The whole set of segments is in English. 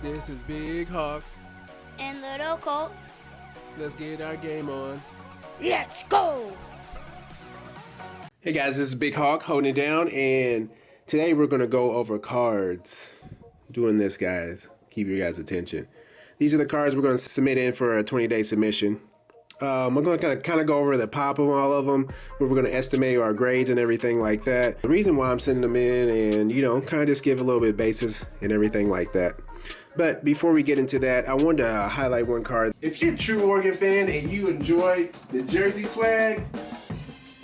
This is Big Hawk. And Little Colt. Let's get our game on. Let's go! Hey guys, this is Big Hawk holding it down, and today we're going to go over cards. Doing this, guys. Keep your guys' attention. These are the cards we're going to submit in for a 20-day submission. I'm going to kind of go over the pop of all of them, where we're going to estimate our grades and everything like that. The reason why I'm sending them in, and kind of just give a little bit of basis and everything like that. But before we get into that, I wanted to highlight one card. If you're a true Oregon fan and you enjoy the jersey swag,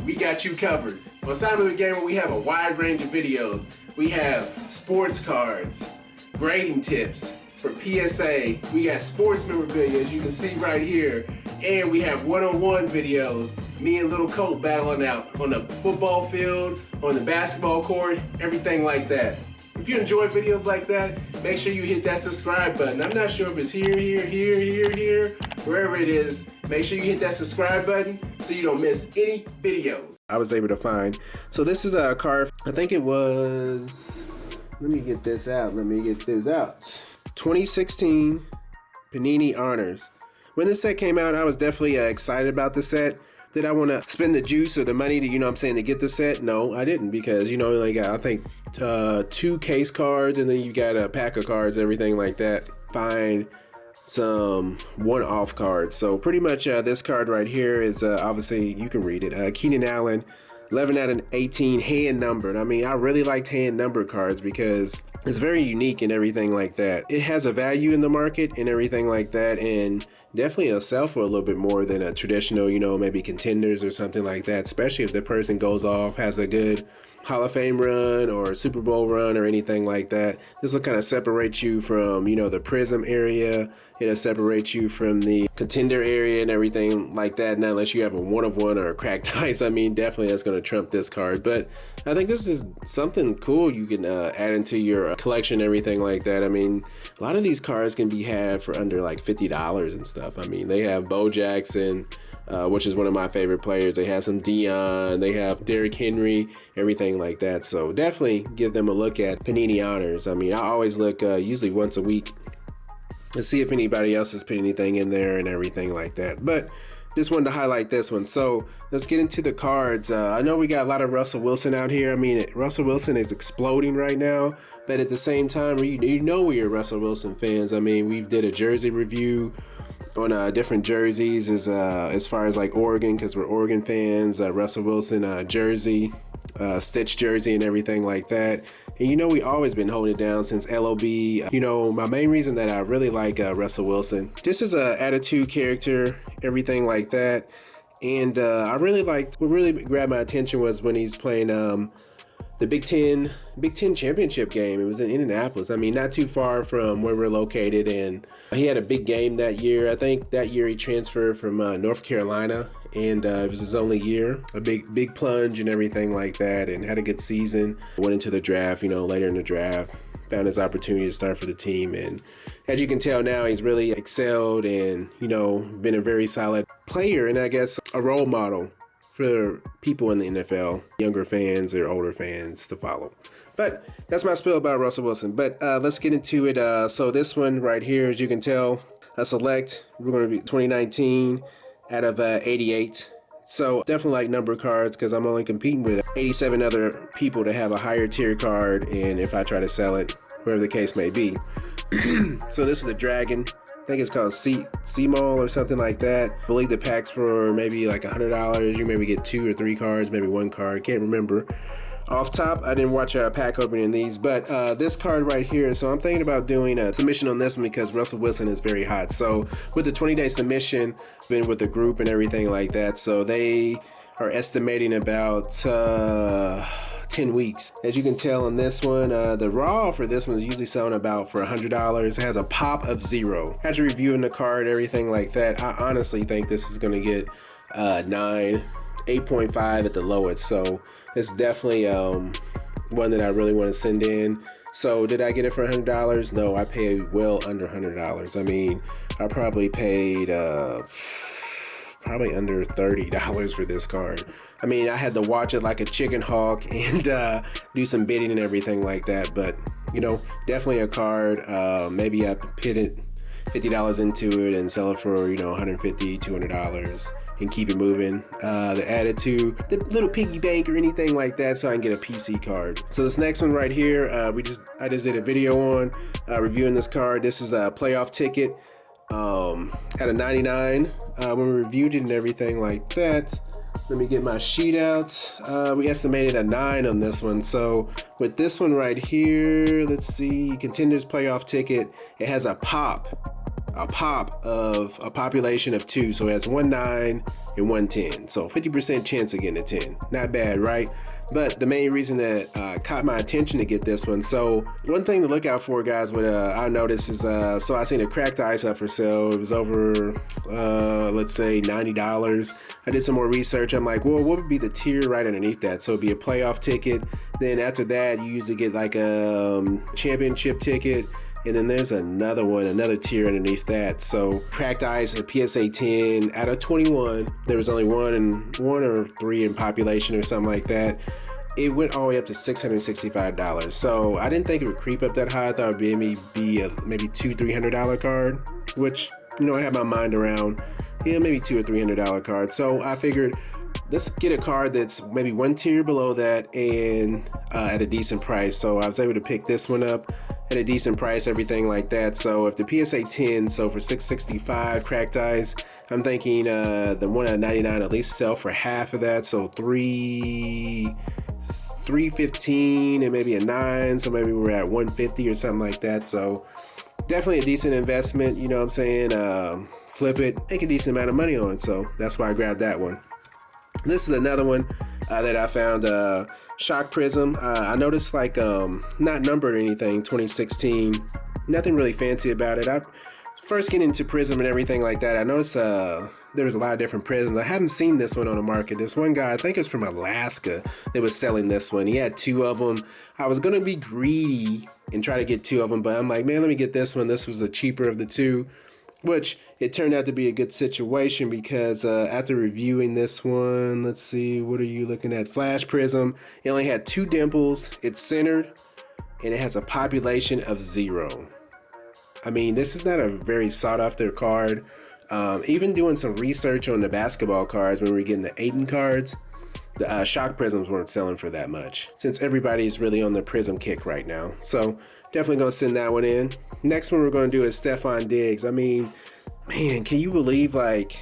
we got you covered. On Simon the Gamer, we have a wide range of videos. We have sports cards, grading tips for PSA. We got sports memorabilia, as you can see right here. And we have one-on-one videos, me and Little Colt battling out on the football field, on the basketball court, everything like that. If you enjoy videos like that, make sure you hit that subscribe button. I'm not sure if it's here, wherever it is. Make sure you hit that subscribe button so you don't miss any videos. I was able to find. So this is a card, I think it was, let me get this out. 2016 Panini Honors. When this set came out, I was definitely excited about the set. Did I want to spend the juice or the money to, to get the set? No, I didn't, because, you only got, I think, 2 case cards, and then you got a pack of cards, everything like that. Find some one-off cards. So pretty much this card right here is obviously, you can read it. Keenan Allen, 11 out of 18, hand numbered. I mean, I really liked hand numbered cards because it's very unique and everything like that. It has a value in the market and everything like that, and definitely it'll sell for a little bit more than a traditional, maybe contenders or something like that, especially if the person goes off, has a good Hall of Fame run or Super Bowl run or anything like that. This will kind of separate you from, the Prism area. It'll separate you from the contender area and everything like that. Not unless you have a one-of-one or a cracked ice. I mean, definitely that's going to trump this card. But I think this is something cool you can add into your collection, everything like that. I mean, a lot of these cards can be had for under like $50 and stuff. I mean, they have Bo Jackson, which is one of my favorite players. They have some Dion, they have Derrick Henry, everything like that. So definitely give them a look at Panini Honors. I mean, I always look usually once a week and see if anybody else has put anything in there and everything like that. But just wanted to highlight this one. So let's get into the cards. I know we got a lot of Russell Wilson out here. I mean, Russell Wilson is exploding right now, but at the same time, we're Russell Wilson fans. I mean, we did a jersey review on different jerseys as far as like Oregon, because we're Oregon fans. Russell Wilson jersey, stitch jersey and everything like that. And we always been holding it down since LOB. My main reason that I really like Russell Wilson, just as a attitude character, everything like that. And I really liked, what really grabbed my attention was when he's playing the Big Ten championship game. It was in Indianapolis. I mean, not too far from where we're located, and he had a big game that year. I think that year he transferred from North Carolina, and it was his only year. A big plunge and everything like that, and had a good season. Went into the draft, later in the draft, found his opportunity to start for the team, and as you can tell now, he's really excelled and been a very solid player, and I guess a role model for people in the NFL, younger fans or older fans to follow. But that's my spiel about Russell Wilson. But let's get into it. So this one right here, as you can tell, a select. We're going to be 2019 out of 88. So definitely like number cards, because I'm only competing with 87 other people to have a higher tier card, and if I try to sell it, whatever the case may be. So this is the Dragon. I think it's called C-Mall or something like that. I believe the packs for maybe like $100. You maybe get 2 or 3 cards, maybe 1 card. Can't remember. Off top, I didn't watch a pack opening these, but this card right here. So I'm thinking about doing a submission on this one because Russell Wilson is very hot. So with the 20-day submission, been with the group and everything like that. So they are estimating about 10 weeks. As you can tell on this one, the raw for this one is usually selling about for $100. It has a pop of 0. After reviewing the card, everything like that, I honestly think this is going to get 9, 8.5 at the lowest. So it's definitely one that I really want to send in. So did I get it for $100? No, I paid well under $100. I mean, I probably paid probably under $30 for this card. I mean, I had to watch it like a chicken hawk and do some bidding and everything like that, but You know, definitely a card. Maybe I put it $50 into it and sell it for, you know, $150, $200 and keep it moving. To add it to the little piggy bank or anything like that, so I can get a PC card. So this next one right here, I just did a video on reviewing this card. This is a playoff ticket at a 99 when we reviewed it and everything like that. Let me get my sheet out. We estimated a 9 on this one. So with this one right here, let's see, contenders playoff ticket. It has a pop of a population of 2. So it has 1 9 and 1 10. So 50% chance of getting a 10. Not bad, right? But the main reason that caught my attention to get this one. So one thing to look out for, guys, what I noticed is, so I seen a cracked ice up for sale. It was over, let's say $90. I did some more research. I'm like, well, what would be the tier right underneath that? So it'd be a playoff ticket. Then after that, you usually get like a championship ticket. And then there's another tier underneath that. So cracked ice, a PSA 10 out of 21. There was only one or 3 in population or something like that. It went all the way up to $665. So I didn't think it would creep up that high. I thought it would be a maybe $200-$300 card, which, you know, I have my mind around, yeah, maybe $200 or $300 card. So I figured, let's get a card that's maybe 1 tier below that and at a decent price. So I was able to pick this one up at a decent price, everything like that. So if the PSA 10, so for $665 cracked ice, I'm thinking the one at 99 at least sell for half of that. So $315 and maybe a 9. So maybe we're at $150 or something like that. So definitely a decent investment, you know what I'm saying? Flip it, make a decent amount of money on it. So that's why I grabbed that one. This is another one that I found, Shock Prism. I noticed like not numbered or anything, 2016. Nothing really fancy about it. I first getting into Prism and everything like that, I noticed there was a lot of different Prisms. I haven't seen this one on the market. This one guy, I think it's from Alaska, that was selling this one. He had 2 of them. I was gonna be greedy and try to get 2 of them, but I'm like, man, let me get this one. This was the cheaper of the 2. Which it turned out to be a good situation because after reviewing this one, let's see, what are you looking at? Flash Prism. It only had 2 dimples. It's centered and it has a population of 0. I mean, this is not a very sought after card. Even doing some research on the basketball cards when we were getting the Aiden cards, the Shock Prisms weren't selling for that much since everybody's really on the Prism kick right now. So definitely gonna send that one in. Next one we're gonna do is Stephon Diggs. I mean, man, can you believe like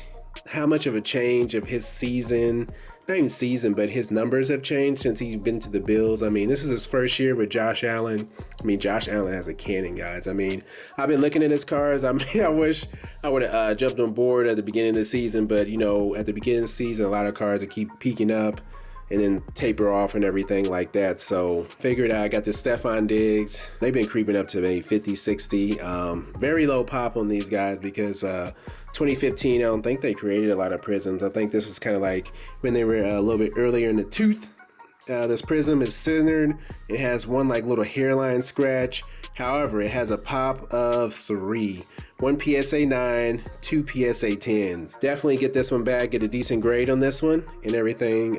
how much of a change of his season, not even season, but his numbers have changed since he's been to the Bills. I mean, this is his first year with Josh Allen. I mean, Josh Allen has a cannon, guys. I mean, I've been looking at his cards. I mean, I wish I would have jumped on board at the beginning of the season, but you know, at the beginning of the season, a lot of cards that keep peaking up and then taper off and everything like that. So figured I got the Stephon Diggs. They've been creeping up to maybe 50, 60. Very low pop on these guys because 2015, I don't think they created a lot of prisms. I think this was kind of like when they were a little bit earlier in the tooth. This prism is centered. It has one like little hairline scratch. However, it has a pop of 3. 1 PSA 9, 2 PSA 10s. Definitely get this one back, get a decent grade on this one and everything.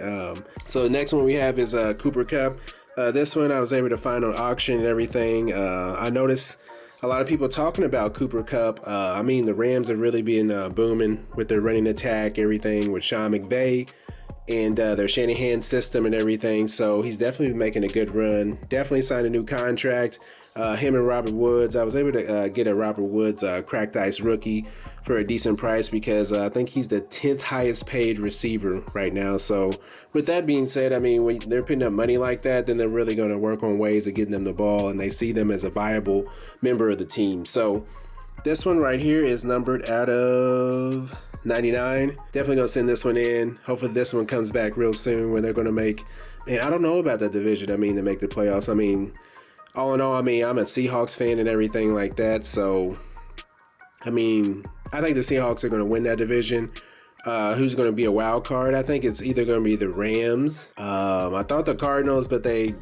So the next one we have is Cooper Kupp. This one I was able to find on auction and everything. I noticed a lot of people talking about Cooper Kupp. I mean, the Rams have really been booming with their running attack, everything with Sean McVay and their Shanahan system and everything. So he's definitely making a good run. Definitely signed a new contract. Him and Robert Woods. I was able to get a Robert Woods cracked ice rookie for a decent price because I think he's the 10th highest paid receiver right now. So with that being said, I mean, when they're putting up money like that, then they're really going to work on ways of getting them the ball, and they see them as a viable member of the team. So this one right here is numbered out of 99. Definitely going to send this one in. Hopefully this one comes back real soon when they're going to make, man, I don't know about that division. I mean, to make the playoffs. I mean, all in all, I mean, I'm a Seahawks fan and everything like that. So, I mean, I think the Seahawks are going to win that division. Who's going to be a wild card? I think it's either going to be the Rams. I thought the Cardinals, but they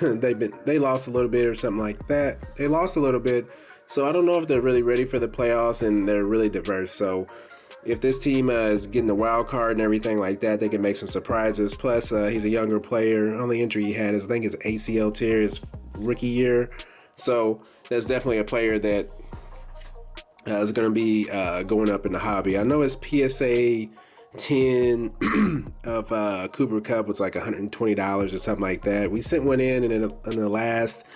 lost a little bit or something like that. They lost a little bit. So I don't know if they're really ready for the playoffs, and they're really diverse. So if this team is getting the wild card and everything like that, they can make some surprises. Plus, he's a younger player. Only injury he had is, I think, his ACL tear his rookie year. So that's definitely a player that is going to be going up in the hobby. I know his PSA 10 of Kupp was like $120 or something like that. We sent one in the last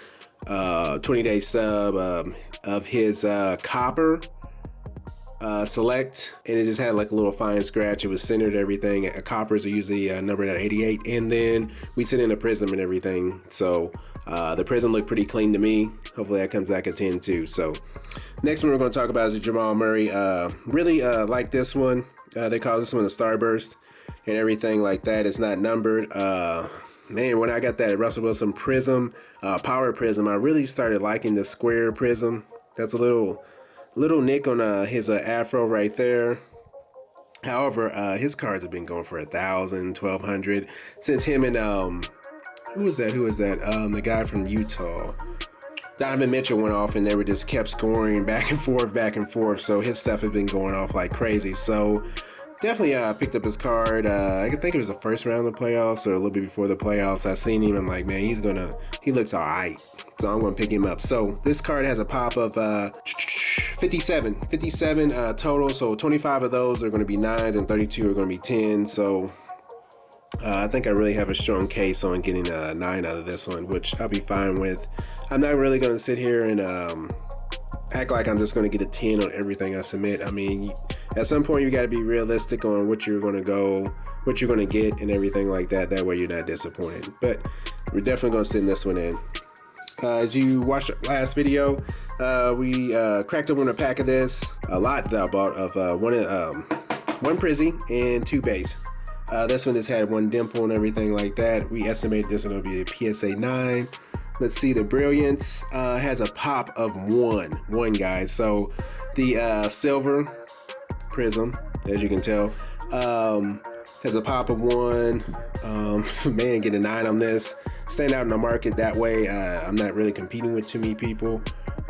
20-day sub of his copper select, and it just had like a little fine scratch. It was centered, everything. Coppers are usually numbered at 88, and then we sent in a prism and everything. So the prism looked pretty clean to me. Hopefully that comes back at 10 too. So next one we're going to talk about is Jamal Murray. Really like this one. They call this one a starburst and everything like that. It's not numbered. Man, when I got that Russell Wilson prism, power prism, I really started liking the square prism. That's a little nick on his afro right there. However, his cards have been going for 1,000, 1,200 since him and who was that? The guy from Utah. Donovan Mitchell went off, and they were just kept scoring back and forth. So his stuff has been going off like crazy. So definitely picked up his card. I think it was the first round of the playoffs or a little bit before the playoffs. I seen him. I'm like, man, he looks all right. So I'm going to pick him up. So this card has a pop of 57 total. So 25 of those are going to be 9s and 32 are going to be 10. So I think I really have a strong case on getting a 9 out of this one, which I'll be fine with. I'm not really going to sit here and act like I'm just going to get a 10 on everything I submit. I mean, at some point you got to be realistic on what you're going to get and everything like that. That way you're not disappointed. But we're definitely going to send this one in. As you watched the last video, we cracked open a pack of this. A lot that I bought of one Prism and 2 base. This one just had 1 dimple and everything like that. We estimated this one will be a PSA 9. Let's see, the Brilliance has a pop of 1 guys. So the silver Prism, as you can tell, has a pop of 1. Man, get a 9 on this. Stand out in the market that way. I'm not really competing with too many people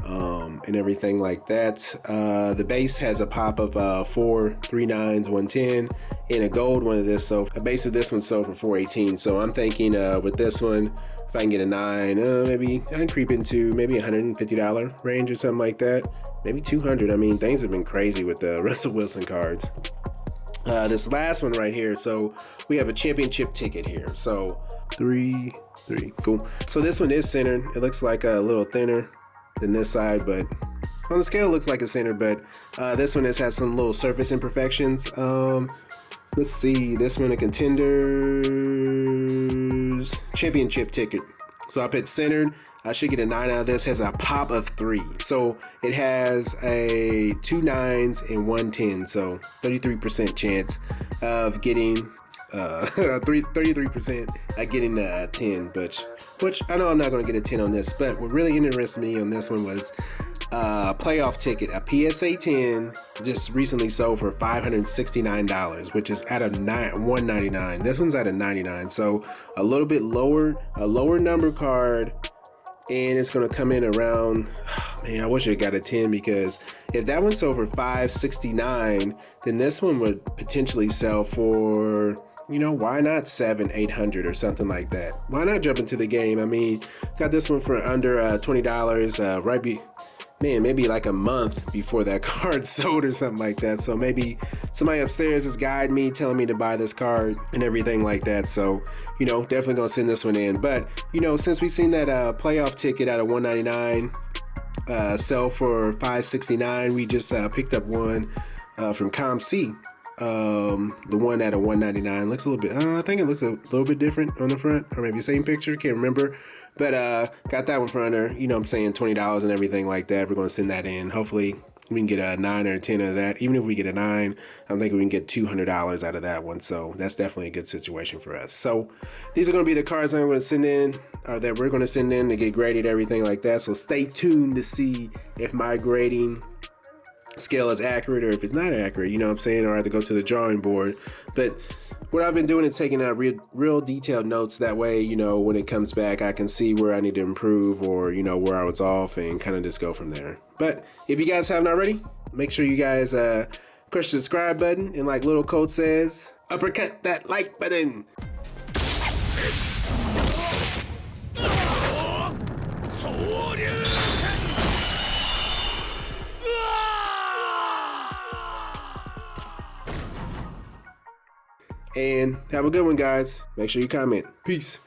and everything like that. The base has a pop of 4, 3 9s, 110, and a gold one of this. So a base of this one sold for 418. So I'm thinking with this one, if I can get a 9, maybe I can creep into maybe $150 range or something like that. Maybe 200. I mean, things have been crazy with the Russell Wilson cards. This last one right here. So we have a championship ticket here. So 3, cool. So this one is centered. It looks like a little thinner than this side, but on the scale it looks like a center. But this one has had some little surface imperfections. Let's see, this one a Contenders championship ticket. So I put centered. I should get a 9 out of this. Has a pop of 3. So it has a 2 9s and 1 10. So 33% chance of getting 33% at getting a 10, which I know I'm not going to get a 10 on this, but what really interested me on this one was playoff ticket, a PSA 10 just recently sold for $569, which is at a $199. This one's at a $99, so a little bit lower, a lower number card, and it's going to come in around, man, I wish I got a 10, because if that one sold for $569, then this one would potentially sell for, you know, why not $700-800 or something like that? Why not jump into the game? I mean, got this one for under $20, maybe like a month before that card sold or something like that. So maybe somebody upstairs is guiding me, telling me to buy this card and everything like that. So, you know, definitely gonna send this one in. But, you know, since we've seen that playoff ticket out of $199 sell for $569, we just picked up one from ComC. The one at a $199 looks a little bit, I think it looks a little bit different on the front, or maybe same picture, can't remember. But got that one for under, you know what I'm saying, $20 and everything like that. We're going to send that in. Hopefully we can get a 9 or a 10 of that. Even if we get a 9, I'm thinking we can get $200 out of that one. So that's definitely a good situation for us. So these are going to be the cards I'm going to send in, or that we're going to send in to get graded, everything like that. So stay tuned to see if my grading scale is accurate or if it's not accurate, you know what I'm saying, or I have to go to the drawing board. But what I've been doing is taking out real detailed notes. That way, you know, when it comes back, I can see where I need to improve, or, you know, where I was off, and kind of just go from there. But if you guys haven't already, make sure you guys Push the subscribe button, and like Little Colt says, uppercut that like button. And have a good one, guys. Make sure you comment. Peace.